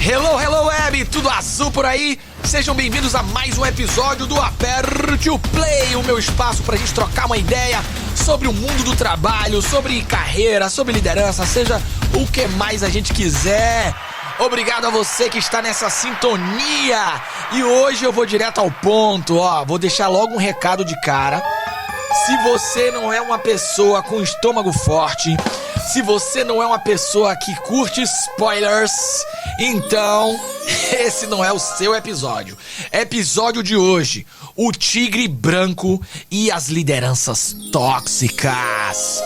Hello, hello web, tudo azul por aí? Sejam bem-vindos a mais um episódio do Aperte o Play, o meu espaço pra gente trocar uma ideia sobre o mundo do trabalho, sobre carreira, sobre liderança, seja o que mais a gente quiser. Obrigado a você que está nessa sintonia. E hoje eu vou direto ao ponto, vou deixar logo um recado de cara. Se você não é uma pessoa com estômago forte, se você não é uma pessoa que curte spoilers, então esse não é o seu episódio. Episódio de hoje: o tigre branco e as lideranças tóxicas.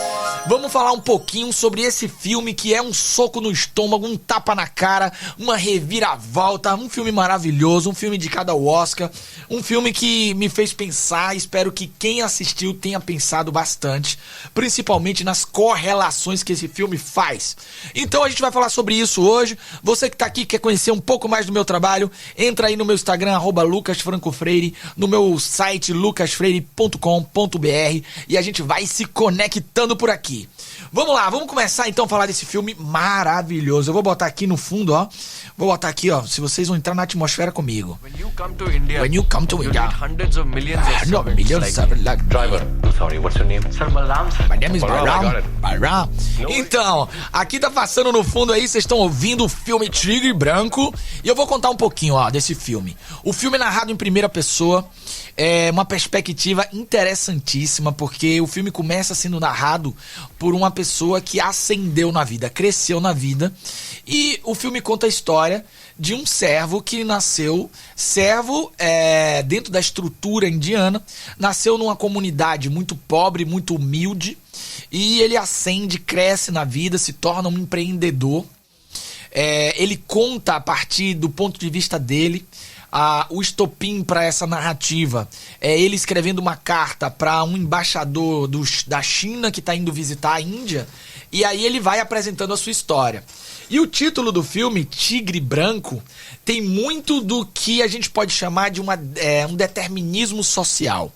Vamos falar um pouquinho sobre esse filme que é um soco no estômago, um tapa na cara, uma reviravolta, um filme maravilhoso, um filme indicado ao Oscar, um filme que me fez pensar. Espero que quem assistiu tenha pensado bastante, principalmente nas correlações que esse filme faz. Então a gente vai falar sobre isso hoje. Você que tá aqui quer conhecer um pouco mais do meu trabalho, entra aí no meu Instagram, @LucasFrancoFreire, no meu site lucasfreire.com.br e a gente vai se conectando por aqui. Vamos lá, vamos começar então a falar desse filme maravilhoso. Eu vou botar aqui no fundo, vou botar aqui, se vocês vão entrar na atmosfera comigo. When you come to India, you need hundreds of millions of servants. Driver. Sorry, what's your name? Sir, Balram, sir. My name is Balram. Balram. Então, aqui tá passando no fundo aí, vocês estão ouvindo o filme Tigre Branco. E eu vou contar um pouquinho, desse filme. O filme é narrado em primeira pessoa. É uma perspectiva interessantíssima, porque o filme começa sendo narrado por uma pessoa que ascendeu na vida, cresceu na vida. E o filme conta a história de um servo que nasceu, dentro da estrutura indiana, nasceu numa comunidade muito pobre, muito humilde, e ele ascende, cresce na vida, se torna um empreendedor. Ele conta a partir do ponto de vista dele. O estopim para essa narrativa é ele escrevendo uma carta para um embaixador da China que está indo visitar a Índia, e aí ele vai apresentando a sua história. E o título do filme, Tigre Branco, tem muito do que a gente pode chamar de um determinismo social.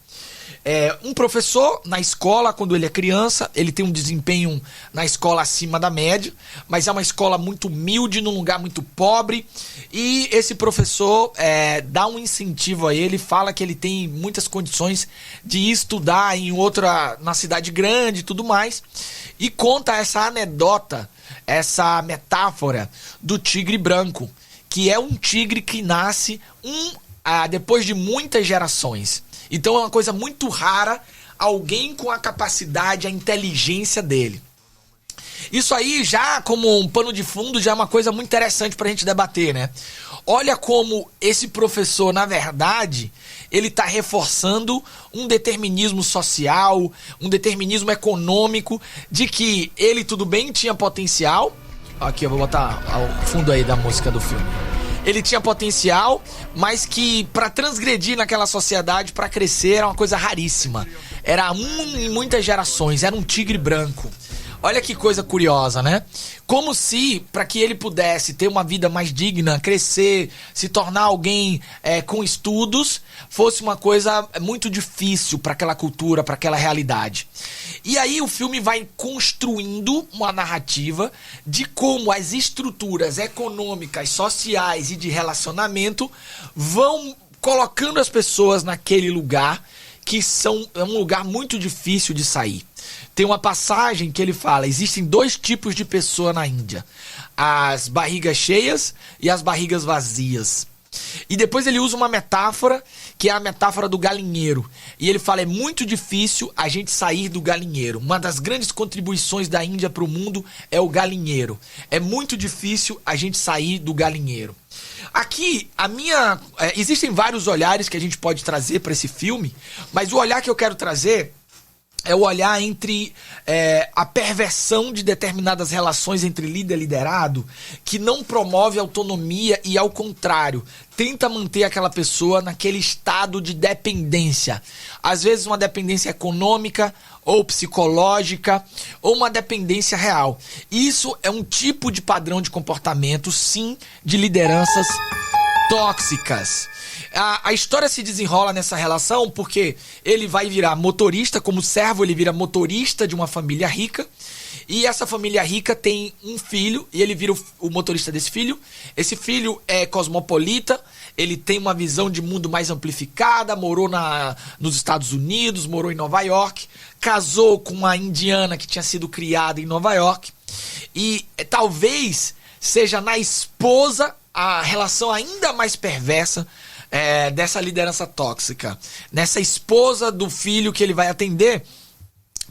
Um professor na escola, quando ele é criança, ele tem um desempenho na escola acima da média, mas é uma escola muito humilde, num lugar muito pobre, e esse professor dá um incentivo a ele, fala que ele tem muitas condições de estudar na cidade grande e tudo mais, e conta essa anedota, essa metáfora do tigre branco, que é um tigre que nasce depois de muitas gerações. Então é uma coisa muito rara, alguém com a capacidade, a inteligência dele. Isso aí já como um pano de fundo já é uma coisa muito interessante pra gente debater, né? Olha como esse professor, na verdade, ele tá reforçando um determinismo social, um determinismo econômico, de que ele, tudo bem, tinha potencial. Aqui eu vou botar ao fundo aí da música do filme. Ele tinha potencial, mas que para transgredir naquela sociedade, para crescer, era uma coisa raríssima. Era em muitas gerações, era um tigre branco. Olha que coisa curiosa, né? Como se, para que ele pudesse ter uma vida mais digna, crescer, se tornar alguém com estudos, fosse uma coisa muito difícil para aquela cultura, para aquela realidade. E aí o filme vai construindo uma narrativa de como as estruturas econômicas, sociais e de relacionamento vão colocando as pessoas naquele lugar que é um lugar muito difícil de sair. Tem uma passagem que ele fala: existem dois tipos de pessoa na Índia, as barrigas cheias e as barrigas vazias. E depois ele usa uma metáfora, que é a metáfora do galinheiro. E ele fala: é muito difícil a gente sair do galinheiro. Uma das grandes contribuições da Índia para o mundo é o galinheiro. É muito difícil a gente sair do galinheiro. Aqui, existem vários olhares que a gente pode trazer para esse filme, mas o olhar que eu quero trazer é o olhar entre a perversão de determinadas relações entre líder e liderado, que não promove autonomia e, ao contrário, tenta manter aquela pessoa naquele estado de dependência. Às vezes uma dependência econômica ou psicológica ou uma dependência real. Isso é um tipo de padrão de comportamento, sim, de lideranças tóxicas. A história se desenrola nessa relação porque ele vai virar motorista, como servo ele vira motorista de uma família rica, E essa família rica tem um filho, e ele vira o motorista desse filho. Esse filho é cosmopolita, ele tem uma visão de mundo mais amplificada, morou nos Estados Unidos, morou em Nova York, casou com uma indiana que tinha sido criada em Nova York. E talvez seja na esposa a relação ainda mais perversa dessa liderança tóxica. Nessa esposa do filho que ele vai atender,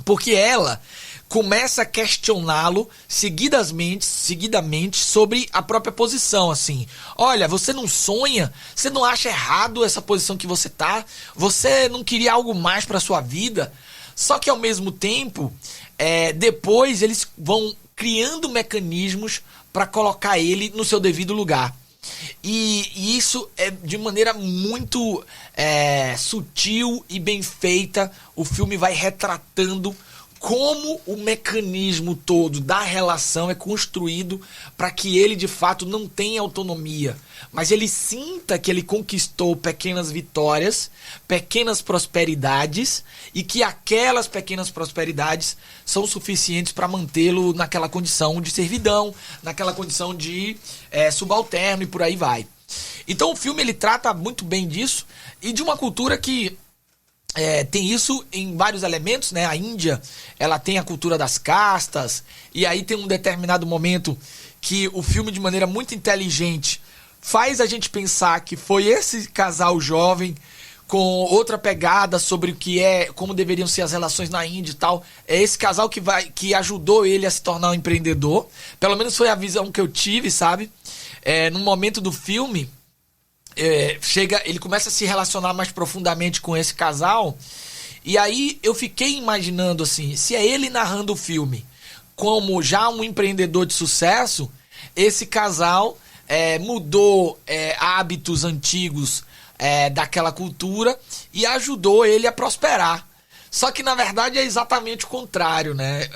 porque ela começa a questioná-lo seguidamente sobre a própria posição, assim. Olha, você não sonha? Você não acha errado essa posição que você tá? Você não queria algo mais para sua vida? Só que ao mesmo tempo, depois eles vão criando mecanismos para colocar ele no seu devido lugar. E isso é de maneira muito sutil e bem feita. O filme vai retratando como o mecanismo todo da relação é construído para que ele de fato não tenha autonomia, mas ele sinta que ele conquistou pequenas vitórias, pequenas prosperidades, e que aquelas pequenas prosperidades são suficientes para mantê-lo naquela condição de servidão, naquela condição de subalterno, e por aí vai. Então o filme ele trata muito bem disso, e de uma cultura que tem isso em vários elementos, né? A Índia, ela tem a cultura das castas, e aí tem um determinado momento que o filme, de maneira muito inteligente, faz a gente pensar que foi esse casal jovem com outra pegada sobre o que como deveriam ser as relações na Índia e tal. É esse casal que ajudou ele a se tornar um empreendedor. Pelo menos foi a visão que eu tive, sabe? No momento do filme, ele começa a se relacionar mais profundamente com esse casal, e aí eu fiquei imaginando assim, se é ele narrando o filme como já um empreendedor de sucesso, esse casal mudou hábitos antigos daquela cultura e ajudou ele a prosperar. Só que na verdade é exatamente o contrário, né?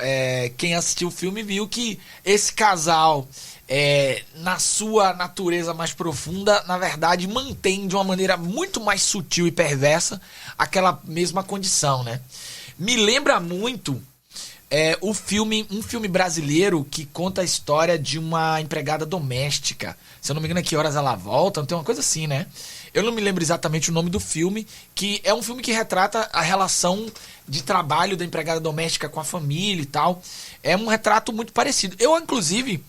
Quem assistiu o filme viu que esse casal, na sua natureza mais profunda, na verdade mantém de uma maneira muito mais sutil e perversa aquela mesma condição, né? Me lembra muito um filme brasileiro que conta a história de uma empregada doméstica. Se eu não me engano, é Que Horas Ela Volta, não tem uma coisa assim, né? Eu não me lembro exatamente o nome do filme, que é um filme que retrata a relação de trabalho da empregada doméstica com a família e tal. É um retrato muito parecido. Eu, inclusive,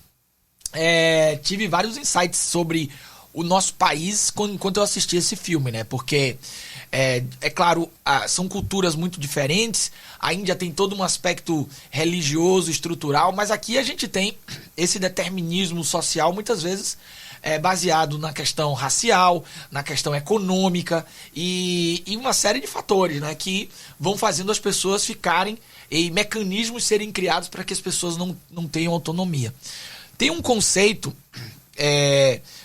tive vários insights sobre o nosso país enquanto eu assisti esse filme, né? Porque, claro, são culturas muito diferentes. A Índia tem todo um aspecto religioso, estrutural, mas aqui a gente tem esse determinismo social, muitas vezes baseado na questão racial, na questão econômica e uma série de fatores, né, que vão fazendo as pessoas ficarem e mecanismos serem criados para que as pessoas não tenham autonomia. Tem um conceito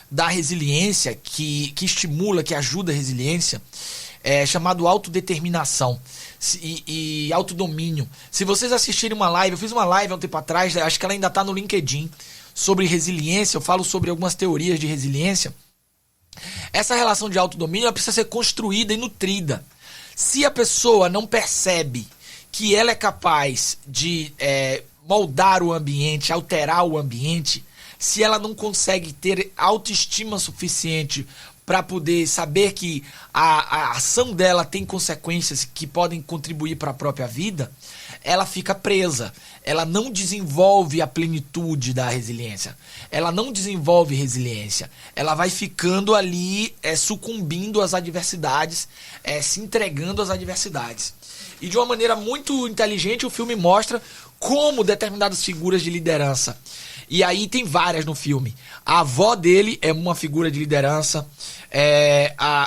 da resiliência que estimula, que ajuda a resiliência, chamado autodeterminação e autodomínio. Se vocês assistirem uma live, eu fiz uma live há um tempo atrás, acho que ela ainda está no LinkedIn, sobre resiliência. Eu falo sobre algumas teorias de resiliência. Essa relação de autodomínio ela precisa ser construída e nutrida. Se a pessoa não percebe que ela é capaz de moldar o ambiente, alterar o ambiente, se ela não consegue ter autoestima suficiente para poder saber que a ação dela tem consequências que podem contribuir para a própria vida, ela fica presa. Ela não desenvolve a plenitude da resiliência. Ela não desenvolve resiliência. Ela vai ficando ali, sucumbindo às adversidades, se entregando às adversidades. E de uma maneira muito inteligente o filme mostra como determinadas figuras de liderança, e aí tem várias no filme. A avó dele é uma figura de liderança.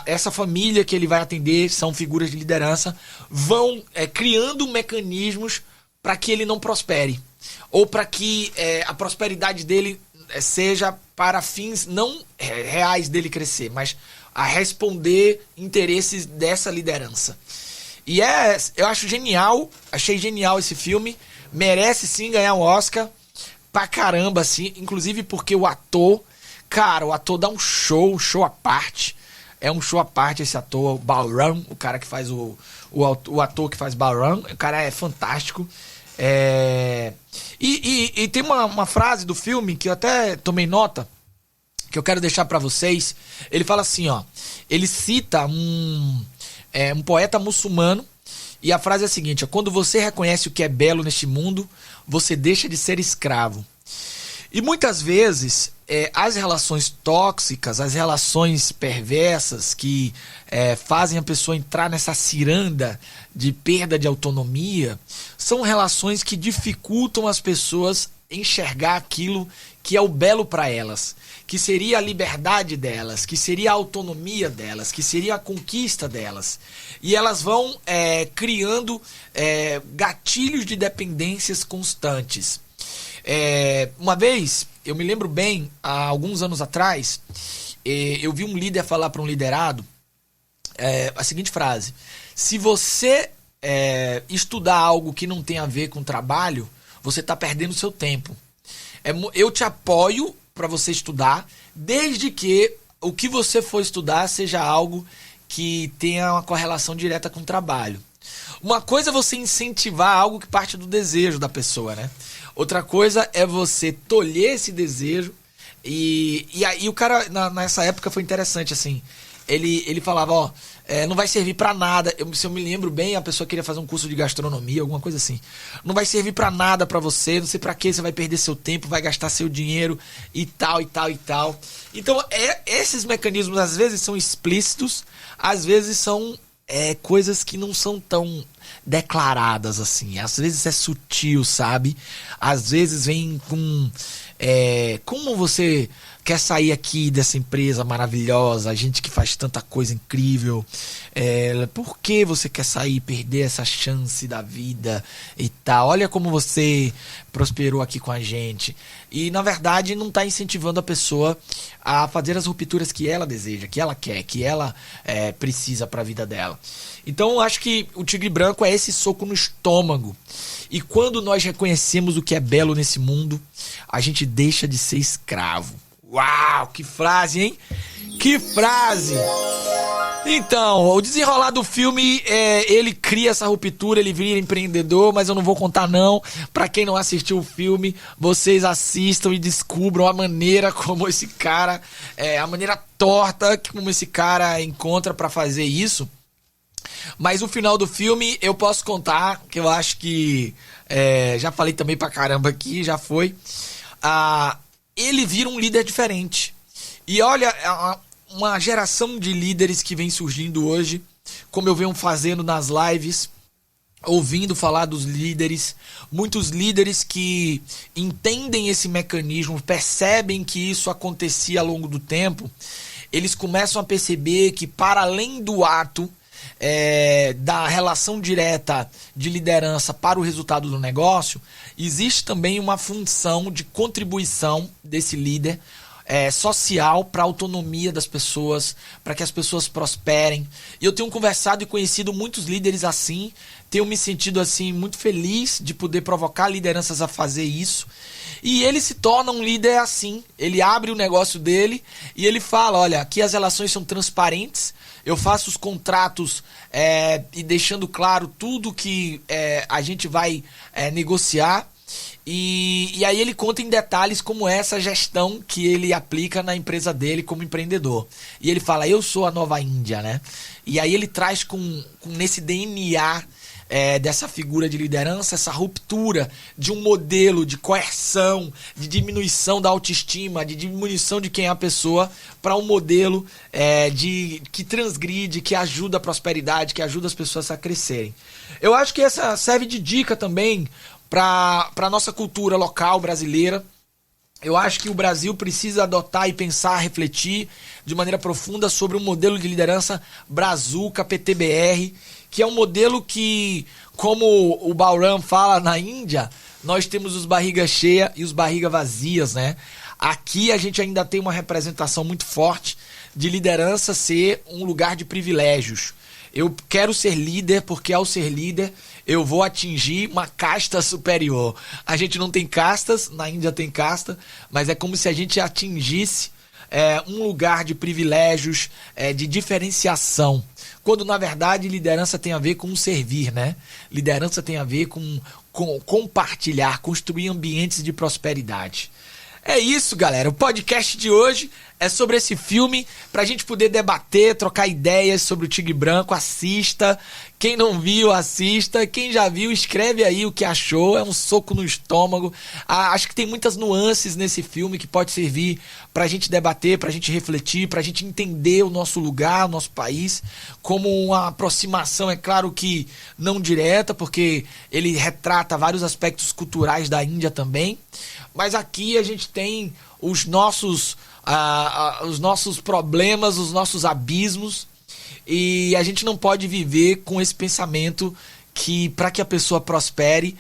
Essa família que ele vai atender são figuras de liderança. Vão criando mecanismos para que ele não prospere. Ou para que a prosperidade dele seja para fins não reais dele crescer, mas a responder interesses dessa liderança. E eu acho genial, achei genial esse filme. Merece sim ganhar um Oscar. Pra caramba, assim, inclusive porque o ator dá um show à parte. É um show à parte esse ator, o Balram, o cara que faz o ator que faz Balram. O cara é fantástico. E tem uma frase do filme que eu até tomei nota, que eu quero deixar pra vocês. Ele fala assim, ó. Ele cita um poeta muçulmano. E a frase é a seguinte: quando você reconhece o que é belo neste mundo, você deixa de ser escravo. E muitas vezes, as relações tóxicas, as relações perversas que fazem a pessoa entrar nessa ciranda de perda de autonomia, são relações que dificultam as pessoas enxergar aquilo que é o belo para elas, que seria a liberdade delas, que seria a autonomia delas, que seria a conquista delas. E elas vão criando gatilhos de dependências constantes. Uma vez, eu me lembro bem, há alguns anos atrás, eu vi um líder falar para um liderado a seguinte frase: se você estudar algo que não tem a ver com trabalho, você está perdendo seu tempo. Eu te apoio para você estudar, desde que o que você for estudar seja algo que tenha uma correlação direta com o trabalho. Uma coisa é você incentivar algo que parte do desejo da pessoa, né? Outra coisa é você tolher esse desejo. E aí o cara, nessa época foi interessante, assim. Ele falava, ó, não vai servir pra nada. Se eu me lembro bem, a pessoa queria fazer um curso de gastronomia, alguma coisa assim. Não vai servir pra nada pra você, não sei pra que você vai perder seu tempo, vai gastar seu dinheiro e tal, e tal, e tal. Então, esses mecanismos às vezes são explícitos, às vezes são coisas que não são tão declaradas assim. Às vezes é sutil, sabe? Às vezes vem com... como você quer sair aqui dessa empresa maravilhosa, a gente que faz tanta coisa incrível, por que você quer sair e perder essa chance da vida e tal? Olha como você prosperou aqui com a gente. E na verdade não está incentivando a pessoa a fazer as rupturas que ela deseja, que ela quer, que ela precisa para a vida dela. Então eu acho que o Tigre Branco é esse soco no estômago. E quando nós reconhecemos o que é belo nesse mundo, a gente deixa de ser escravo. Uau, que frase, hein? Que frase! Então, o desenrolar do filme, ele cria essa ruptura, ele vira empreendedor, mas eu não vou contar não. Pra quem não assistiu o filme, vocês assistam e descubram a maneira como esse cara, a maneira torta como esse cara encontra pra fazer isso. Mas o final do filme eu posso contar, que eu acho que já falei também pra caramba aqui, já foi. Ele vira um líder diferente. E olha, uma geração de líderes que vem surgindo hoje, como eu venho fazendo nas lives, ouvindo falar dos líderes, muitos líderes que entendem esse mecanismo, percebem que isso acontecia ao longo do tempo, eles começam a perceber que para além do ato da relação direta de liderança para o resultado do negócio, existe também uma função de contribuição desse líder social para a autonomia das pessoas, para que as pessoas prosperem. E eu tenho conversado e conhecido muitos líderes assim, tenho me sentido assim muito feliz de poder provocar lideranças a fazer isso. E ele se torna um líder assim, ele abre o negócio dele e ele fala, olha, aqui as relações são transparentes, eu faço os contratos e deixando claro tudo que a gente vai negociar. E aí ele conta em detalhes como é essa gestão que ele aplica na empresa dele como empreendedor. E ele fala, eu sou a nova Índia, né? E aí ele traz nesse DNA dessa figura de liderança, essa ruptura de um modelo de coerção, de diminuição da autoestima, de diminuição de quem é a pessoa, para um modelo que transgride, que ajuda a prosperidade, que ajuda as pessoas a crescerem. Eu acho que essa serve de dica também para a nossa cultura local brasileira. Eu acho que o Brasil precisa adotar e pensar, refletir de maneira profunda sobre um modelo de liderança Brazuca, PTBR, que é um modelo que, como o Balram fala na Índia, nós temos os barriga cheia e os barriga vazias, né? Aqui a gente ainda tem uma representação muito forte de liderança ser um lugar de privilégios. Eu quero ser líder porque ao ser líder eu vou atingir uma casta superior. A gente não tem castas, na Índia tem casta, mas é como se a gente atingisse um lugar de privilégios, de diferenciação. Quando na verdade liderança tem a ver com servir, né? Liderança tem a ver com compartilhar, construir ambientes de prosperidade. É isso, galera. O podcast de hoje é sobre esse filme, pra gente poder debater, trocar ideias sobre o Tigre Branco. Assista. Quem não viu, assista. Quem já viu, escreve aí o que achou. É um soco no estômago. Acho que tem muitas nuances nesse filme que pode servir pra gente debater, pra gente refletir, pra gente entender o nosso lugar, o nosso país, como uma aproximação, é claro que não direta, porque ele retrata vários aspectos culturais da Índia também. Mas aqui a gente tem os nossos problemas, os nossos abismos, e a gente não pode viver com esse pensamento que para que a pessoa prospere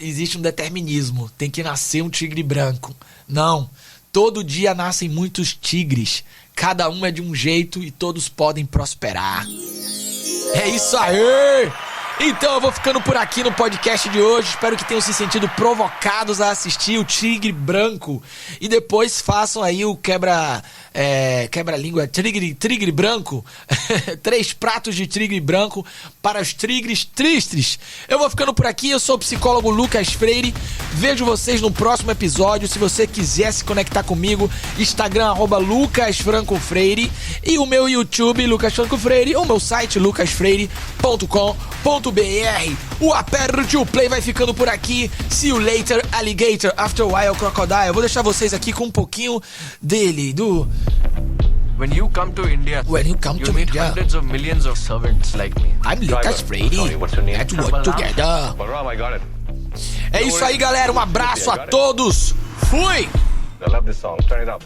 existe um determinismo, tem que nascer um tigre branco. Não, todo dia nascem muitos tigres, cada um é de um jeito e todos podem prosperar. É isso aí! Então eu vou ficando por aqui no podcast de hoje. Espero que tenham se sentido provocados a assistir o Tigre Branco. E depois façam aí o quebra-língua tigre branco. 3 pratos de tigre branco para os tigres tristes. Eu vou ficando por aqui. Eu sou o psicólogo Lucas Freire. Vejo vocês no próximo episódio. Se você quiser se conectar comigo, Instagram @LucasFrancoFreire e o meu YouTube Lucas Franco Freire, o meu site lucasfreire.com.br. O Aperto o Play vai ficando por aqui. See you later, alligator. After a while, crocodile. Eu vou deixar vocês aqui com um pouquinho do... When you come to India, you meet hundreds of millions of servants like me. I'm Lucas Freire. Sorry, what's your name? Let's work together. Balaram, I got it. É isso aí, galera. Um abraço a todos. Fui! I love this song. Turn it up.